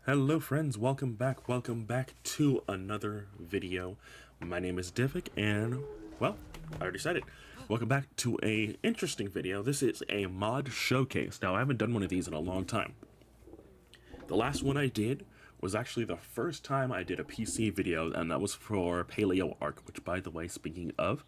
Hello friends, welcome back to another video. My name is Divik and, well, I already said it. Welcome back to a interesting video. This is a mod showcase. Now, I haven't done one of these in a long time. The last one I did was actually the first time I did a PC video, and that was for Paleo Arc, which, by the way, speaking of,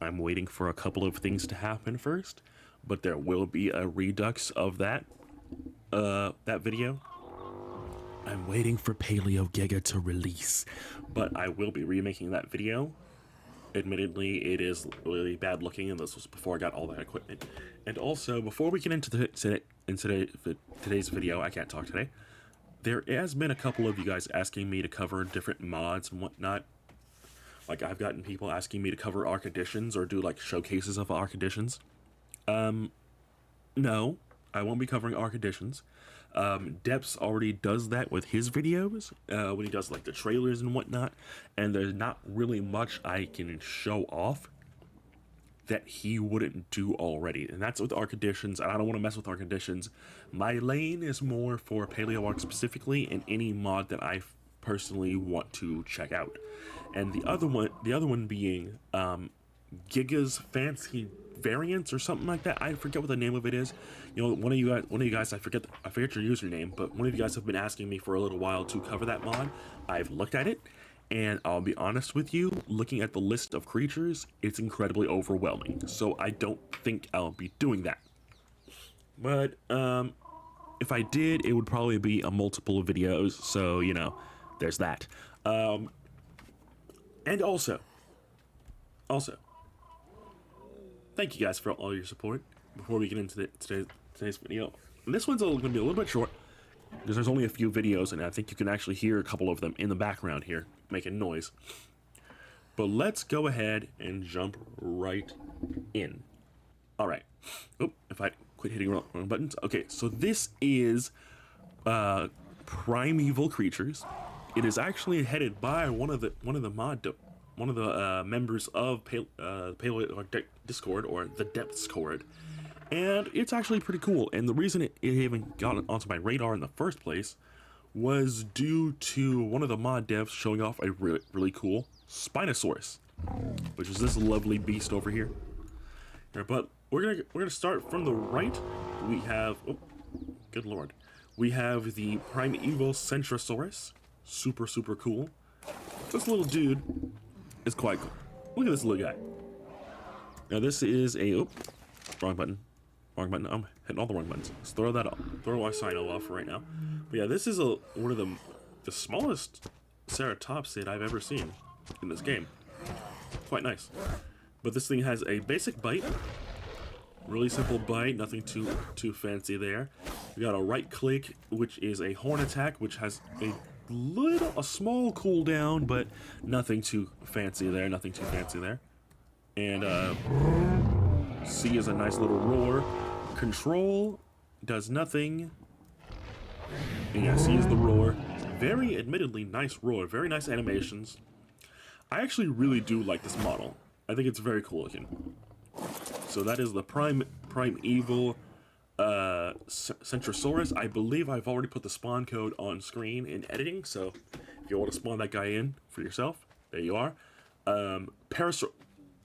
I'm waiting for a couple of things to happen first, but there will be a redux of that video. I'm waiting for Paleo Giga to release, but I will be remaking that video. Admittedly, it is really bad looking, and this was before I got all that equipment. And also, before we get into today's video, I can't talk today, there has been a couple of you guys asking me to cover different mods and whatnot. Like, I've gotten people asking me to cover Arc Editions or do, like, showcases of Arc Editions. No, I won't be covering Arc Editions. Depths already does that with his videos, when he does like the trailers and whatnot, and there's not really much I can show off that he wouldn't do already, and that's with Arc Editions, and I don't want to mess with Arc Editions. My lane is more for Paleo Arc specifically, and any mod that I personally want to check out. And the other one being Giga's Fancy Variants or something like that. I forget what the name of it is. You know, one of you guys, I forget your username, but one of you guys have been asking me for a little while to cover that mod. I've looked at it, and I'll be honest with you, looking at the list of creatures, it's incredibly overwhelming. So I don't think I'll be doing that. But if I did, it would probably be a multiple videos. So, you know, there's that. And also, thank you guys for all your support. Before we get into today's video, and this one's going to be a little bit short because there's only a few videos, and I think you can actually hear a couple of them in the background here making noise. But let's go ahead and jump right in. All right. Oh, if I quit hitting wrong buttons. Okay, so this is Primeval Creatures. It is actually headed by one of the members of Paleo Discord, or the Depths Discord, and it's actually pretty cool. And the reason it even got onto my radar in the first place was due to one of the mod devs showing off a really cool Spinosaurus, which is this lovely beast over here. But we're gonna start from the right. We have, oh, good lord, we have the Primeval Centrosaurus. Super cool. This little dude is quite cool. Look at this little guy. Now this is a wrong button. I'm hitting all the wrong buttons. Let's throw that off. Throw my Sino off for right now. But yeah, this is one of the smallest ceratopsid I've ever seen in this game. Quite nice. But this thing has a basic bite. Really simple bite, nothing too fancy there. We got a right click, which is a horn attack, which has a small cooldown, but nothing too fancy there. And C is a nice little roar. Control does nothing. And yeah, C is the roar. Very admittedly nice roar. Very nice animations. I actually really do like this model. I think it's very cool looking. So that is the Primeval Centrosaurus. I believe I've already put the spawn code on screen in editing, so if you want to spawn that guy in for yourself, there you are.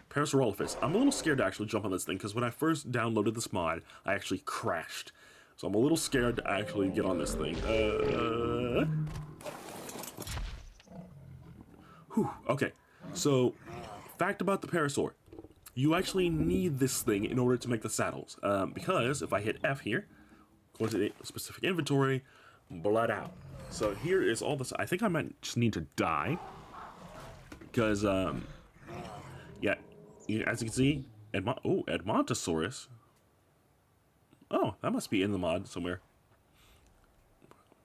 Parasaurolophus. I'm a little scared to actually jump on this thing, because when I first downloaded this mod, I actually crashed. So I'm a little scared to actually get on this thing. Okay, so fact about the Parasaur. You actually need this thing in order to make the saddles, because if I hit F here, go to the specific inventory, blood out. So here is all this. I think I might just need to die, because, yeah, as you can see, Edmontosaurus. Oh, that must be in the mod somewhere.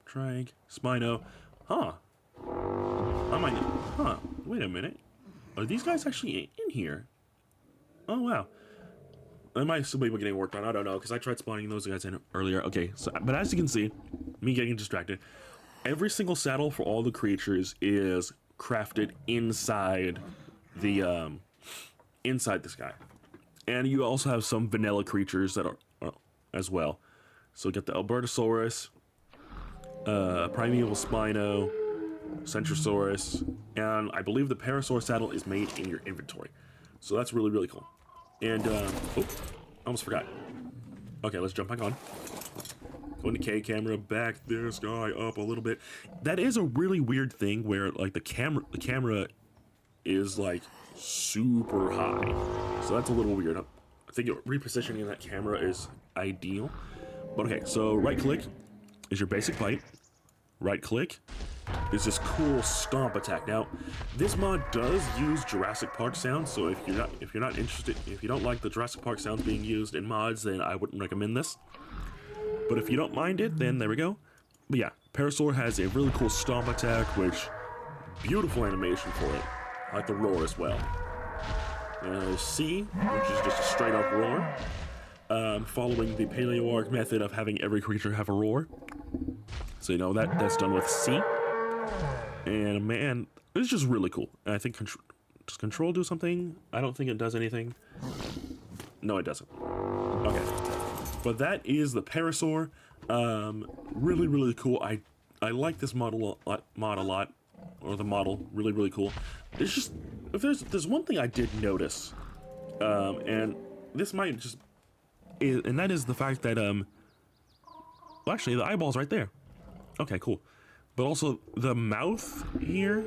Trag, Spino, wait a minute. Are these guys actually in here? Oh, wow. I might still be getting worked on. I don't know, because I tried spawning those guys in earlier. Okay, so, but as you can see, me getting distracted, every single saddle for all the creatures is crafted inside the, inside this guy. And you also have some vanilla creatures that are as well. So get the Albertosaurus, Primeval Spino, Centrosaurus, and I believe the Parasaur saddle is made in your inventory. So that's really, really cool. And, oh, almost forgot. Okay, let's jump back on. Go into K camera, back this guy up a little bit. That is a really weird thing where, like, the camera is, like, super high. So that's a little weird. I think repositioning that camera is ideal. But okay, so right click is your basic bite. Right click is this cool stomp attack. Now, this mod does use Jurassic Park sounds, so if you're not interested, if you don't like the Jurassic Park sounds being used in mods, then I wouldn't recommend this. But if you don't mind it, then there we go. But yeah, Parasaur has a really cool stomp attack, which beautiful animation for it. I like the roar as well. C, which is just a straight up roar. Following the Paleoarc method of having every creature have a roar. So you know that's done with C. And man, it's just really cool. And I think does control do something? I don't think it does anything. No, it doesn't. Okay. But that is the Parasaur. Really, really cool. I like this model a lot. Or the model, really, really cool. It's just, if there's one thing I did notice, and this might just, and that is the fact that, well, actually, the eyeball's right there. Okay, cool. But also, the mouth here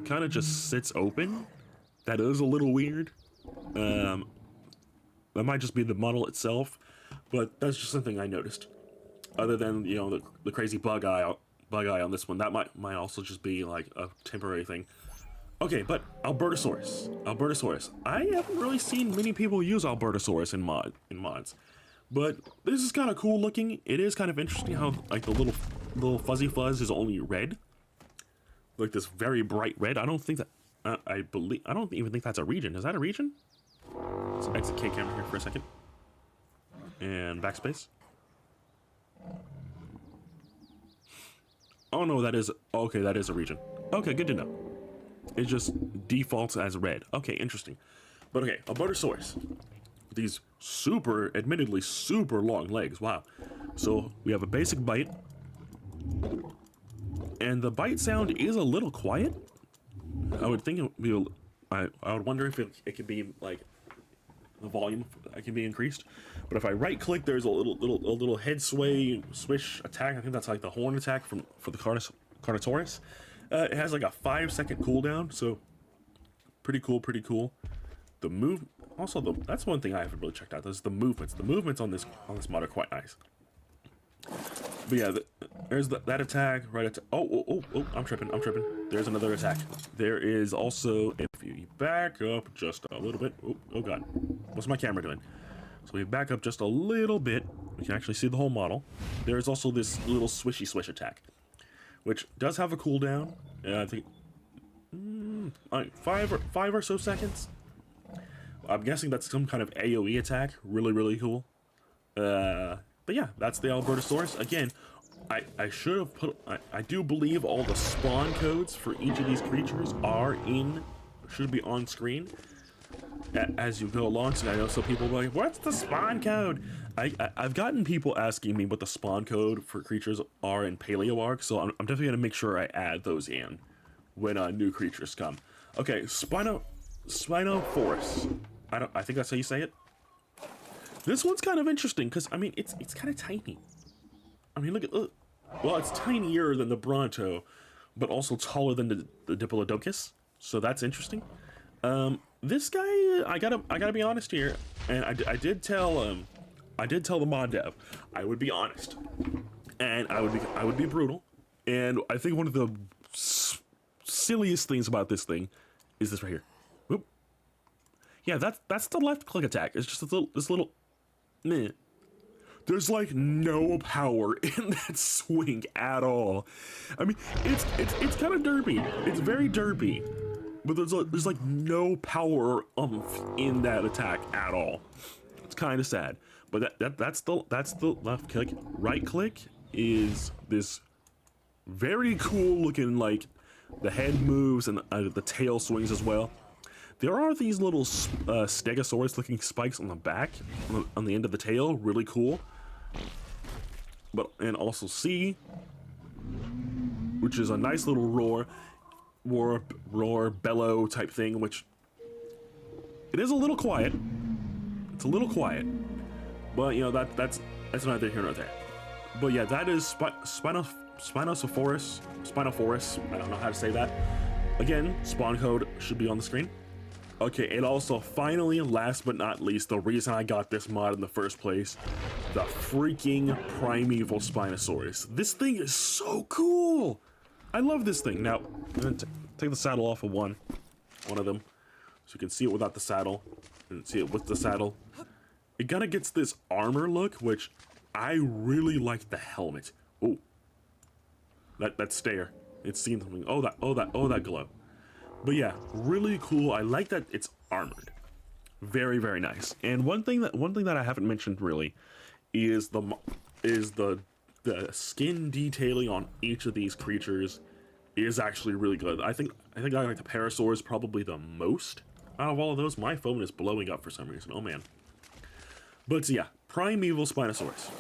kind of just sits open. That is a little weird. That might just be the model itself, but that's just something I noticed. Other than, you know, the crazy bug eye on this one, that might also just be like a temporary thing. Okay, but Albertosaurus. I haven't really seen many people use Albertosaurus in mods, but this is kind of cool looking. It is kind of interesting how like the little fuzzy fuzz is only red, like this very bright red. I don't think that I don't even think that's a region. Is that a region? Let's exit K camera here for a second, and backspace. Oh no, that is a region. Okay, good to know. It just defaults as red. Okay, interesting. But okay, Albertosaurus. These admittedly super long legs. Wow. So we have a basic bite, and the bite sound is a little quiet. I would think it would be. I would wonder if it could be like the volume can be increased. But if I right click, there's a little head sway swish attack. I think that's like the horn attack for the Carnotaurus. It has like a 5-second cooldown, so pretty cool. The move also that's one thing I haven't really checked out. Is the movements. The movements on this mod are quite nice. But yeah, there's that attack right at. Oh! I'm tripping. There's another attack. There is also, if you back up just a little bit. Oh god, what's my camera doing? So we back up just a little bit. We can actually see the whole model. There's also this little swishy swish attack, which does have a cooldown. I think 5 or so seconds. I'm guessing that's some kind of AoE attack. Really cool. But yeah, that's the Albertosaurus. Again, I should have put. I do believe all the spawn codes for each of these creatures should be on screen as you go along. So I know some people are like, "What's the spawn code?" I've gotten people asking me what the spawn code for creatures are in Paleoarc, so I'm definitely gonna make sure I add those in when new creatures come. Okay, Spinosaurus. I think that's how you say it. This one's kind of interesting because I mean it's kind of tiny. I mean look, well, it's tinier than the Bronto, but also taller than the Diplodocus. So that's interesting. This guy, I gotta be honest here, and I did tell the mod dev I would be honest, and I would be brutal, and I think one of the silliest things about this thing is this right here. Whoop. Yeah, that's the left click attack. It's just this little meh. There's like no power in that swing at all. I mean, it's kind of derpy. It's very derpy, but there's like no power in that attack at all. It's kind of sad. But that's the left click. Right click is this very cool looking, like the head moves and the tail swings as well. There are these little Stegosaurus looking spikes on the back, on the end of the tail, really cool. And also C, which is a nice little roar, bellow type thing, which it is a little quiet. It's a little quiet, but you know that's neither here nor there. But yeah, that is Spinosaurus. I don't know how to say that. Again, spawn code should be on the screen. Okay, and also finally, last but not least, the reason I got this mod in the first place, the freaking Primeval Spinosaurus. This thing is so cool. I love this thing. Now, I'm gonna take the saddle off of one of them, so you can see it without the saddle and see it with the saddle. It kind of gets this armor look, which I really like the helmet. Oh, that stare. It's seen something. Oh that glow. But yeah, really cool. I like that it's armored. Very, very nice. And one thing that I haven't mentioned really is the skin detailing on each of these creatures is actually really good. I think I like the Parasaurs probably the most out of all of those. My phone is blowing up for some reason. Oh man. But yeah, Primeval Spinosaurus.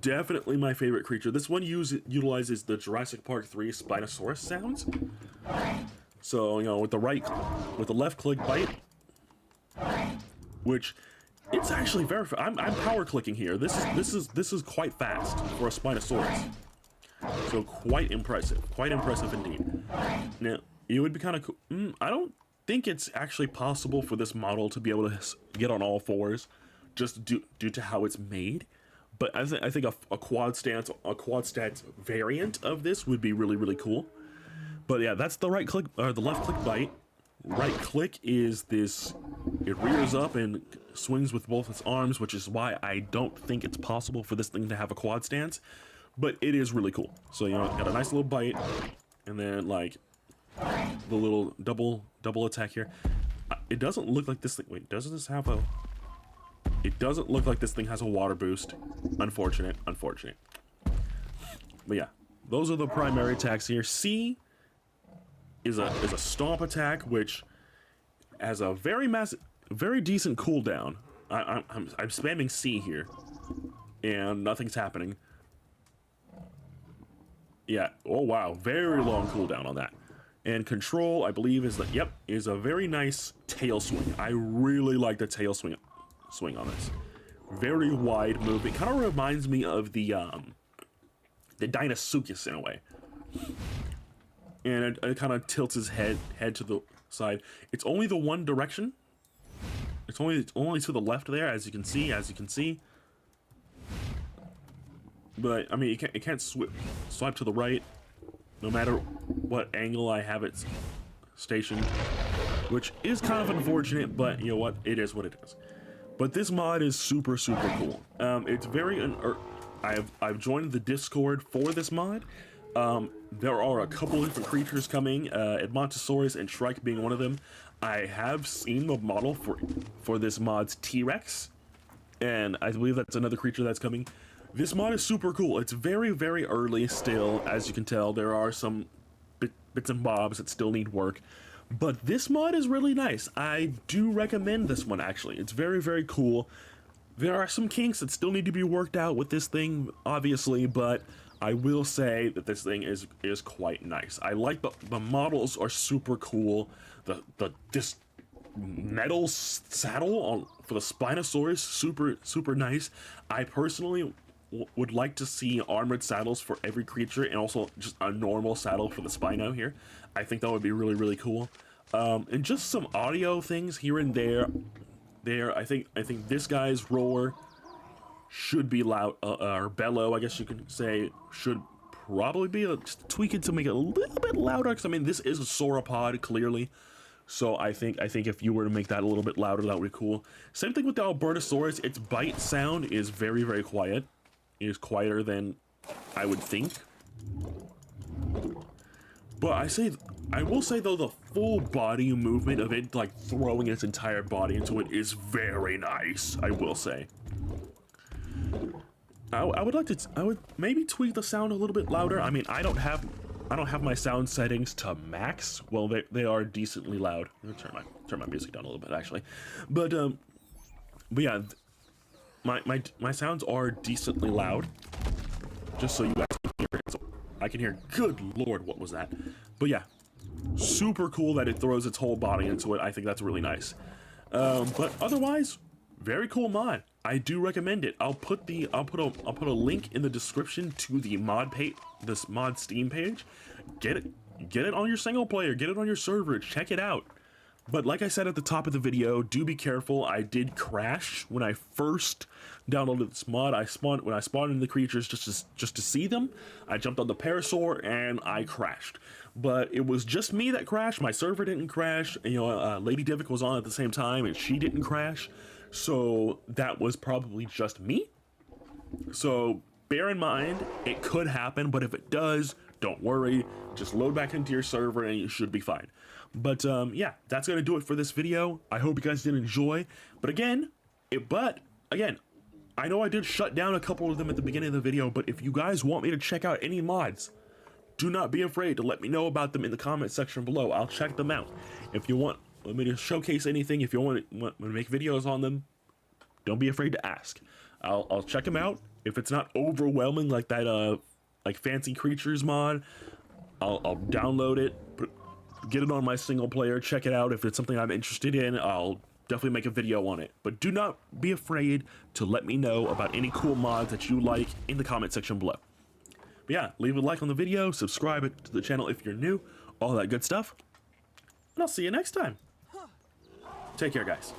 Definitely my favorite creature. This one utilizes the Jurassic Park 3 Spinosaurus sounds. So, you know, with the left click bite, which it's actually very I'm power clicking here. This is quite fast for a Spinosaurus. So quite impressive indeed. Now, it would be kind of cool. I don't think it's actually possible for this model to be able to get on all fours, just due to how it's made. But I think a quad stance variant of this would be really, really cool. But yeah, that's the right click or the left click bite. Right click is this. It rears up and swings with both its arms, which is why I don't think it's possible for this thing to have a quad stance. But it is really cool. So you know, got a nice little bite, and then like the little double attack here. It doesn't look like this thing. Wait, doesn't this have a? It doesn't look like this thing has a water boost. Unfortunate. But yeah, those are the primary attacks here. C is a stomp attack, which has a very decent cooldown. I'm spamming C here, and nothing's happening. Yeah. Oh wow, very long cooldown on that. And control, I believe, is a very nice tail swing. I really like the tail swing on this. Very wide move. It kind of reminds me of the Deinosuchus in a way. And it kind of tilts his head to the side. It's only the one direction. It's only to the left there, as you can see. But I mean, it can't swipe to the right, no matter what angle I have it stationed, which is kind of unfortunate. But you know what? It is what it is. But this mod is super cool. It's very I've joined the Discord for this mod. There are a couple different creatures coming, Edmontosaurus and Shrike being one of them. I have seen the model for this mod's T-Rex, and I believe that's another creature that's coming. This mod is super cool. It's very, very early still, as you can tell. There are some bits and bobs that still need work. But this mod is really nice. I do recommend this one, actually. It's very, very cool. There are some kinks that still need to be worked out with this thing, obviously, but I will say that this thing is quite nice. I like the models are super cool. This metal saddle for the Spinosaurus, super nice. I personally would like to see armored saddles for every creature, and also just a normal saddle for the Spino here. I think that would be really, really cool. And just some audio things here and there. I think this guy's roar should be loud, or bellow, I guess you could say, should probably be just tweak it to make it a little bit louder. Because I mean, this is a sauropod clearly, so I think if you were to make that a little bit louder, that would be cool. Same thing with the Albertosaurus. Its bite sound is very, very quiet. It is quieter than I would think. But I will say though, the full body movement of it, like throwing its entire body into it, is very nice. I will say. I would maybe tweak the sound a little bit louder. I mean, I don't have my sound settings to max. Well, they are decently loud. I'm gonna turn my music down a little bit actually, but yeah, my sounds are decently loud. Just so you guys can hear it. I can hear, good lord, what was that? But yeah, super cool that it throws its whole body into it. I think that's really nice. But otherwise, very cool mod. I do recommend it. I'll put a link in the description to the mod page, this mod Steam page. Get it on your single player, get it on your server, check it out. But like I said at the top of the video, do be careful. I did crash when I first downloaded this mod. When I spawned in the creatures just to see them. I jumped on the parasaur and I crashed. But it was just me that crashed. My server didn't crash. You know, Lady Divic was on at the same time and she didn't crash. So that was probably just me. So bear in mind, it could happen, but if it does, don't worry. Just load back into your server and you should be fine. But yeah, that's gonna do it for this video. I hope you guys did enjoy. But again, I know I did shut down a couple of them at the beginning of the video, but if you guys want me to check out any mods, do not be afraid to let me know about them in the comment section below. I'll check them out. If you want me to showcase anything, if you want to make videos on them, don't be afraid to ask. I'll check them out. If it's not overwhelming like that like fancy creatures mod, I'll download it, get it on my single player, check it out. If it's something I'm interested in, I'll definitely make a video on it. But do not be afraid to let me know about any cool mods that you like in the comment section below. But yeah, leave a like on the video, subscribe to the channel if you're new, all that good stuff. And I'll see you next time. Take care, guys.